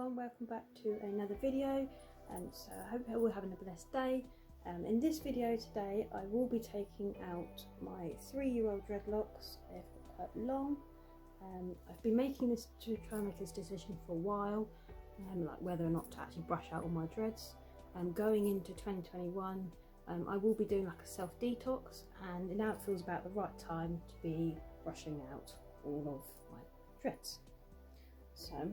everyone, welcome back to another video. So I hope you're all having a blessed day. In this video today I will be taking out my 3-year-old dreadlocks. They're quite long. I've been making this to try and make this decision for a while, like whether or not to actually brush out all my dreads. Going into 2021 I will be doing like a self detox, and now it feels about the right time to be brushing out all of my dreads. So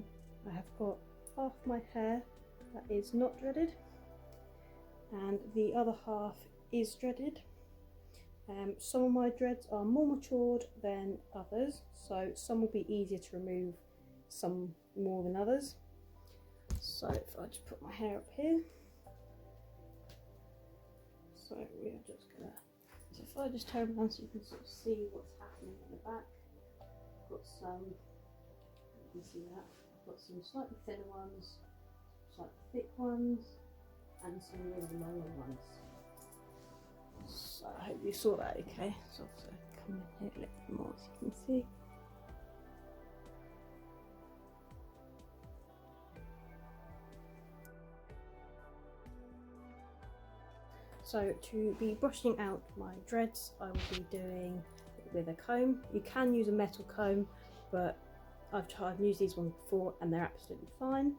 I have got half my hair that is not dreaded and the other half is dreaded. Some of my dreads are more matured than others, so some will be easier to remove, some more than others. So if I just put my hair up here, so we are just gonna, so if I just turn around so you can sort of see what's happening in the back, I've got some, you can see that, I've got some slightly thinner ones, slightly thick ones, and some really long ones. So I hope you saw that okay. So I'll come in here a little bit more so you can see. So to be brushing out my dreads, I will be doing it with a comb. You can use a metal comb, but I've used these ones before and they're absolutely fine.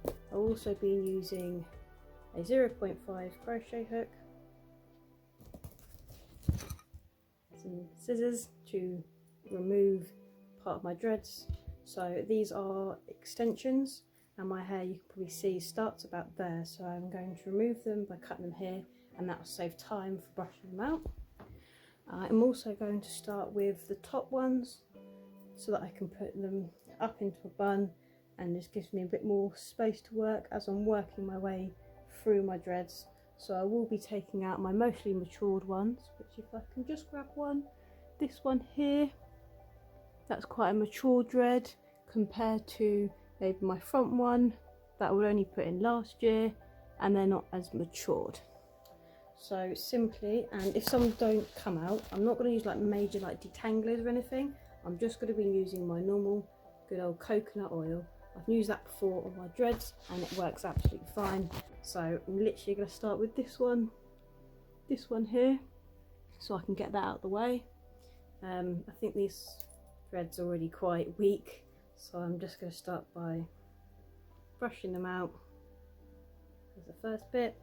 I've also been using a 0.5 crochet hook, some scissors to remove part of my dreads. So these are extensions, and my hair, you can probably see, starts about there, so I'm going to remove them by cutting them here, and that will save time for brushing them out. I'm also going to start with the top ones so that I can put them up into a bun, and this gives me a bit more space to work as I'm working my way through my dreads. So I will be taking out my mostly matured ones, which if I can just grab one, this one here, that's quite a mature dread compared to maybe my front one that I would only put in last year, and they're not as matured. So simply, and if some don't come out, I'm not going to use like major like detanglers or anything. I'm just going to be using my normal good old coconut oil. I've used that before on my dreads and it works absolutely fine. So I'm literally going to start with this one here, so I can get that out of the way. I think these threads are already quite weak, so I'm just going to start by brushing them out as the first bit.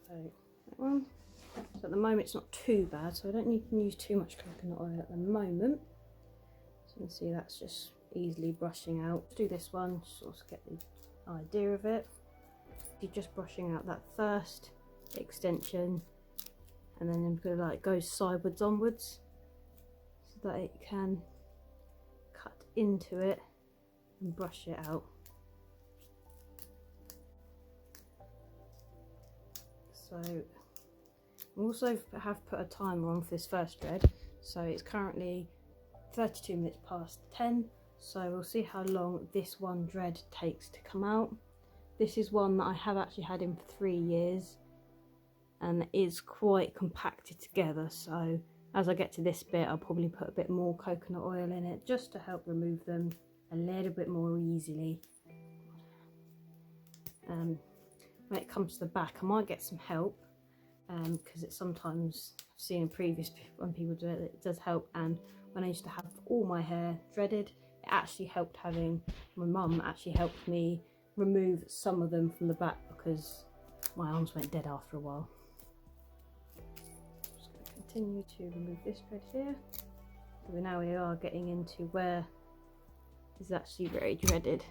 So that one. So at the moment it's not too bad, so I don't need to use too much coconut oil at the moment. So you can see that's just easily brushing out. Do this one, sort of get the idea of it. You're just brushing out that first extension, and then I'm going to like go sideways onwards so that it can cut into it and brush it out. So I also have put a timer on for this first dread, so it's currently 32 minutes past 10, so we'll see how long this one dread takes to come out. This is one that I have actually had in for 3 years and is quite compacted together, so as I get to this bit I'll probably put a bit more coconut oil in it just to help remove them a little bit more easily. When it comes to the back I might get some help, because it's sometimes, I've seen in previous when people do it, it does help. And when I used to have all my hair dreaded, it actually helped having my mum actually helped me remove some of them from the back, because my arms went dead after a while. Just going to continue to remove this thread here. So now we are getting into where it's actually very dreaded,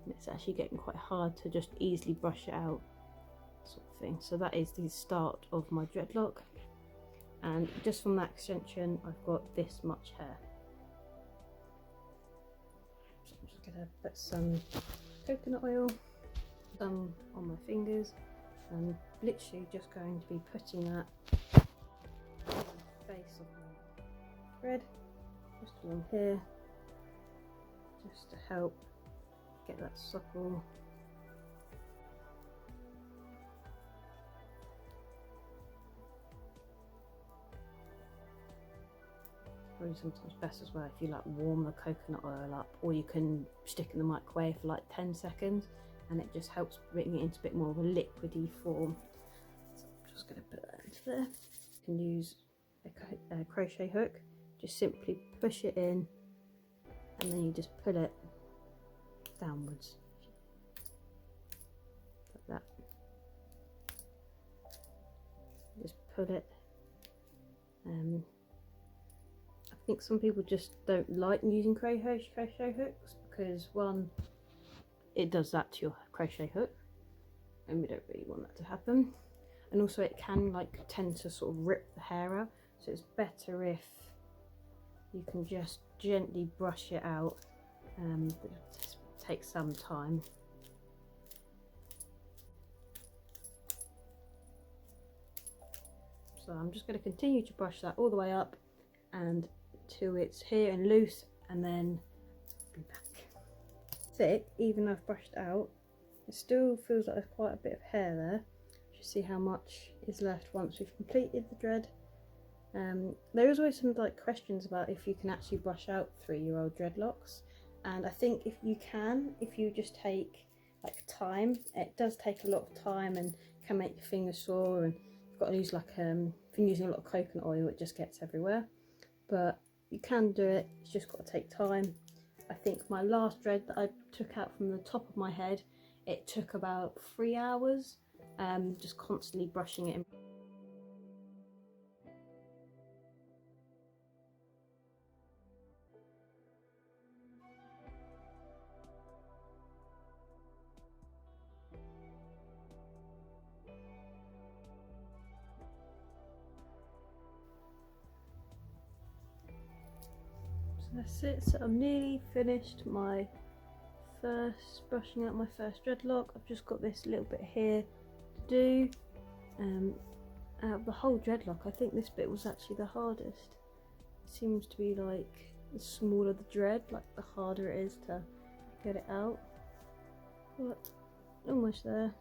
and it's actually getting quite hard to just easily brush it out, sort of thing. So that is the start of my dreadlock, and just from that extension I've got this much hair. So I'm just going to put some coconut oil, some on my fingers, and literally just going to be putting that on the face of my thread, just along here, just to help get that supple. Probably sometimes best as well if you like warm the coconut oil up, or you can stick in the microwave for like 10 seconds and it just helps bring it into a bit more of a liquidy form. So I'm just going to put that into there. You can use a crochet hook, just simply push it in and then you just pull it downwards like that. Just pull it. I think some people just don't like using crochet hooks because, one, it does that to your crochet hook and we don't really want that to happen, and also it can like tend to sort of rip the hair out, so it's better if you can just gently brush it out. It takes some time. So I'm just going to continue to brush that all the way up and till it's here and loose, and then be back. Thick, even though I've brushed it out, it still feels like there's quite a bit of hair there. You see how much is left once we've completed the dread. There is always some like questions about if you can actually brush out 3-year-old dreadlocks, and I think if you can, if you just take like time. It does take a lot of time and can make your fingers sore, and you've got to use like if you're using a lot of coconut oil, it just gets everywhere. But you can do it, it's just got to take time. I think my last dread that I took out from the top of my head, it took about 3 hours, just constantly brushing it in. So that's it, so I'm nearly finished my brushing out my first dreadlock. I've just got this little bit here to do. Out of the whole dreadlock, I think this bit was actually the hardest. It seems to be like the smaller the dread, like the harder it is to get it out. But almost there.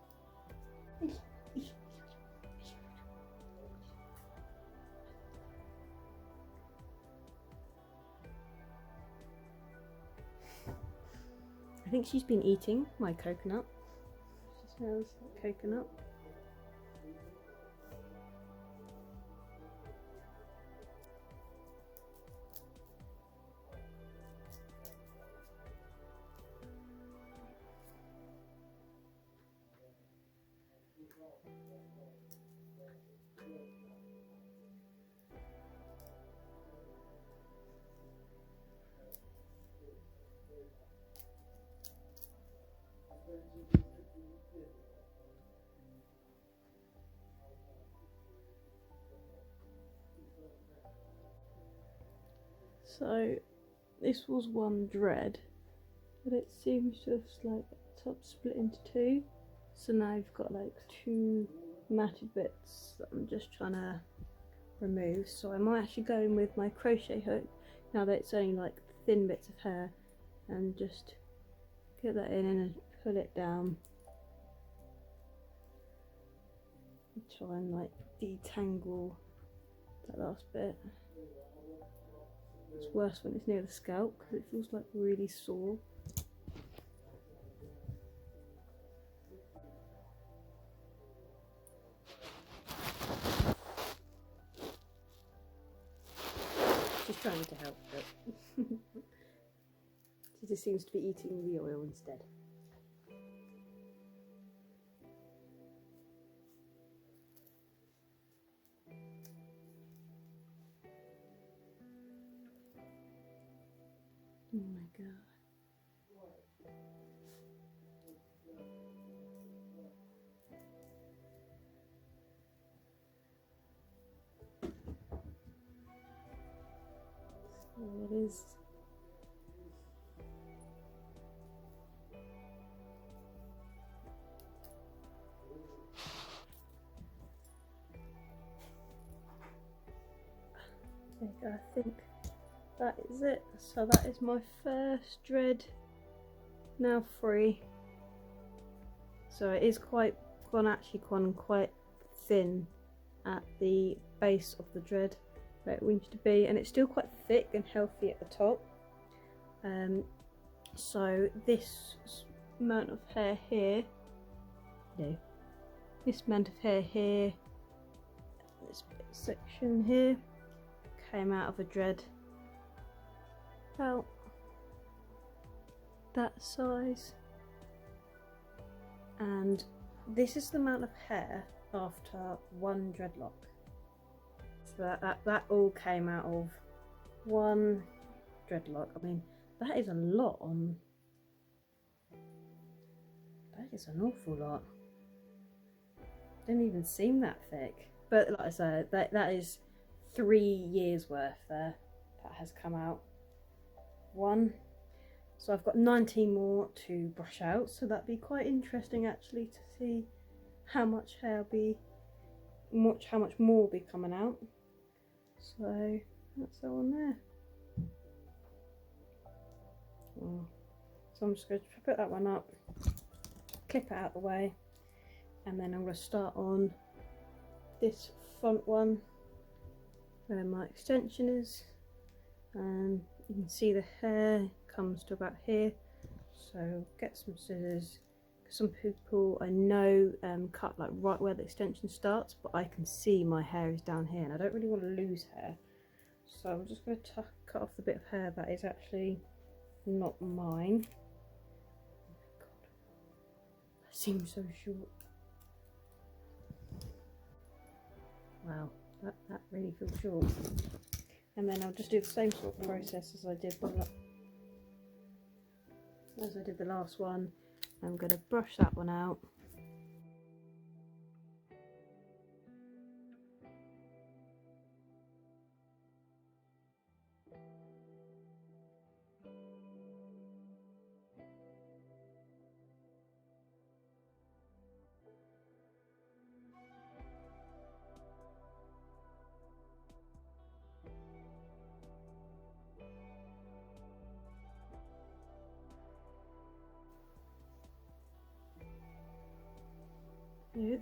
I think she's been eating my coconut. She smells like coconut. So this was one dread, but it seems to have like top split into two. So now I've got like 2 matted bits that I'm just trying to remove. So I might actually go in with my crochet hook now that it's only like thin bits of hair, and just get that in and pull it down. And try and like detangle that last bit. It's worse when it's near the scalp because it feels like really sore. She's trying to help, but she just seems to be eating the oil instead. Oh my god. So it is. There you go, I think that is it. So that is my first dread, now free. So it is quite gone quite thin at the base of the dread, where it needs to be, and it's still quite thick and healthy at the top. So this amount of hair here, this amount of hair here, this section here, came out of a dread about that size, and this is the amount of hair after one dreadlock. So that all came out of one dreadlock. I mean, that is a lot on. That is an awful lot. Didn't even seem that thick. But like I said, that is 3 years worth there that has come out. One. So I've got 19 more to brush out. So that'd be quite interesting actually to see how much hair how much more will be coming out. So that's all on there. So I'm just going to put that one up, clip it out of the way, and then I'm going to start on this front one where my extension is, and you can see the hair comes to about here. So get some scissors. Some people I know cut like right where the extension starts, but I can see my hair is down here and I don't really want to lose hair, so I'm just going to cut off the bit of hair that is actually not mine. Oh God, that seems so short. Wow, that really feels short. And then I'll just do the same sort of process as I did the last one. I'm going to brush that one out.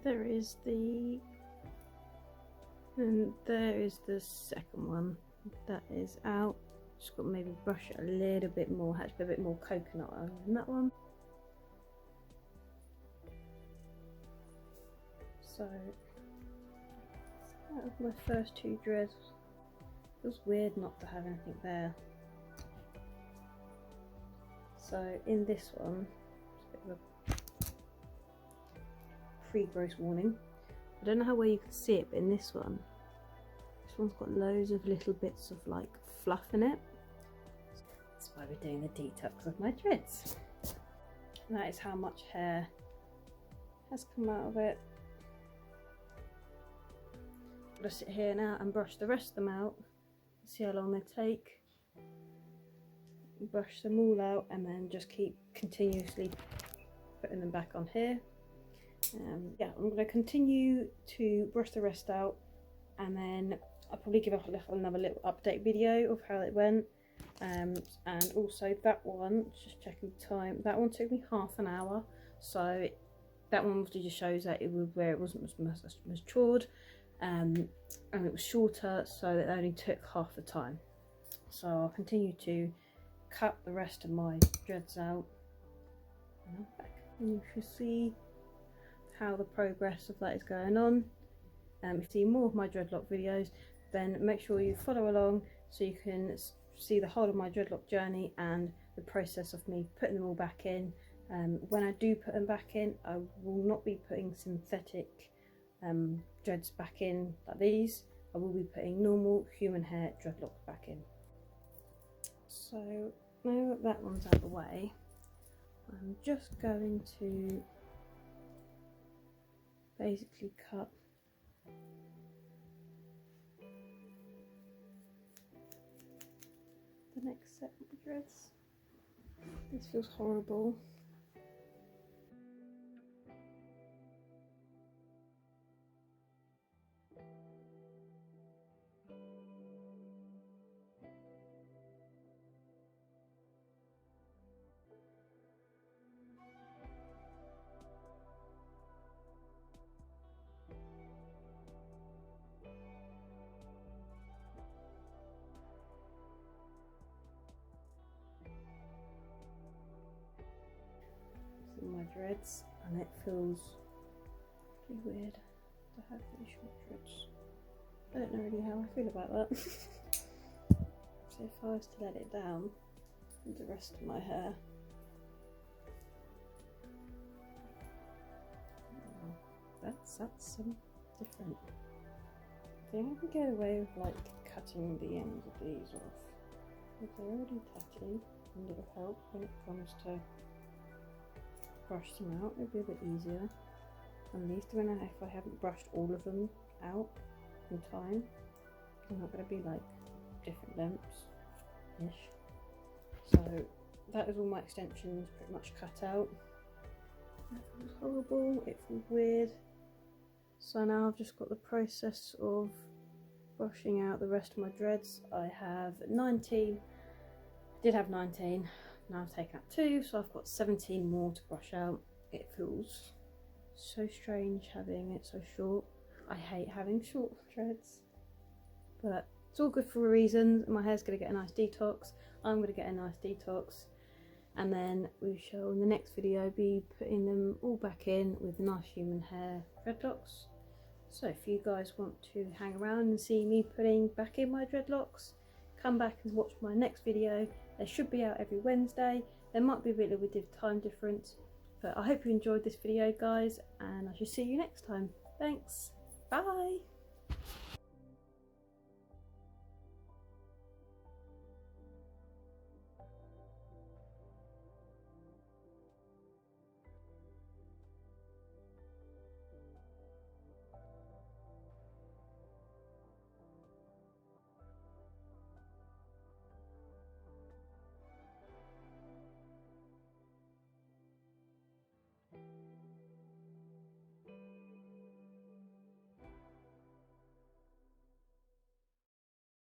There is the, and there is the second one that is out. Just got to maybe brush it a little bit more, had to be a bit more coconut oil in that one. So out of my first 2 dreads. Feels weird not to have anything there. So in this one, just a bit of a pre-growth warning. I don't know how well you can see it, but in this one's got loads of little bits of like fluff in it. That's why we're doing the detox of my dreads. And that is how much hair has come out of it. I'm gonna sit here now and brush the rest of them out, see how long they take. Brush them all out and then just keep continuously putting them back on here. Yeah, I'm going to continue to brush the rest out, and then I'll probably give another little update video of how it went. And also that one, just checking the time, that one took me half an hour, so that one obviously just shows that it was where it wasn't as matured, and it was shorter, so it only took half the time. So I'll continue to cut the rest of my dreads out, and I'm back, and you should see how the progress of that is going on. If you see more of my dreadlock videos, then make sure you follow along so you can see the whole of my dreadlock journey and the process of me putting them all back in. When I do put them back in, I will not be putting synthetic dreads back in like these. I will be putting normal human hair dreadlocks back in. So now that that one's out of the way, I'm just going to basically cut the next set of dreads. This feels horrible. dreads, and it feels pretty weird to have these short dreads. I don't know really how I feel about that. So if I was to let it down with the rest of my hair, that's different. I think I can get away with like cutting the ends of these off, but they're already tatty, and it'll help when it comes to brush them out. It'll be a bit easier. At least if I haven't brushed all of them out in time, they're not going to be like different lengths-ish. So that is all my extensions pretty much cut out. It feels horrible, it feels weird. So now I've just got the process of brushing out the rest of my dreads. I have 19, I did have 19, now I've taken out 2, so I've got 17 more to brush out. It feels so strange having it so short. I hate having short dreads, but it's all good for a reason. My hair's going to get a nice detox, I'm going to get a nice detox, and then we shall in the next video be putting them all back in with nice human hair dreadlocks. So if you guys want to hang around and see me putting back in my dreadlocks, come back and watch my next video. They should be out every Wednesday. There might be a bit of a time difference, but I hope you enjoyed this video, guys, and I shall see you next time. Thanks, bye.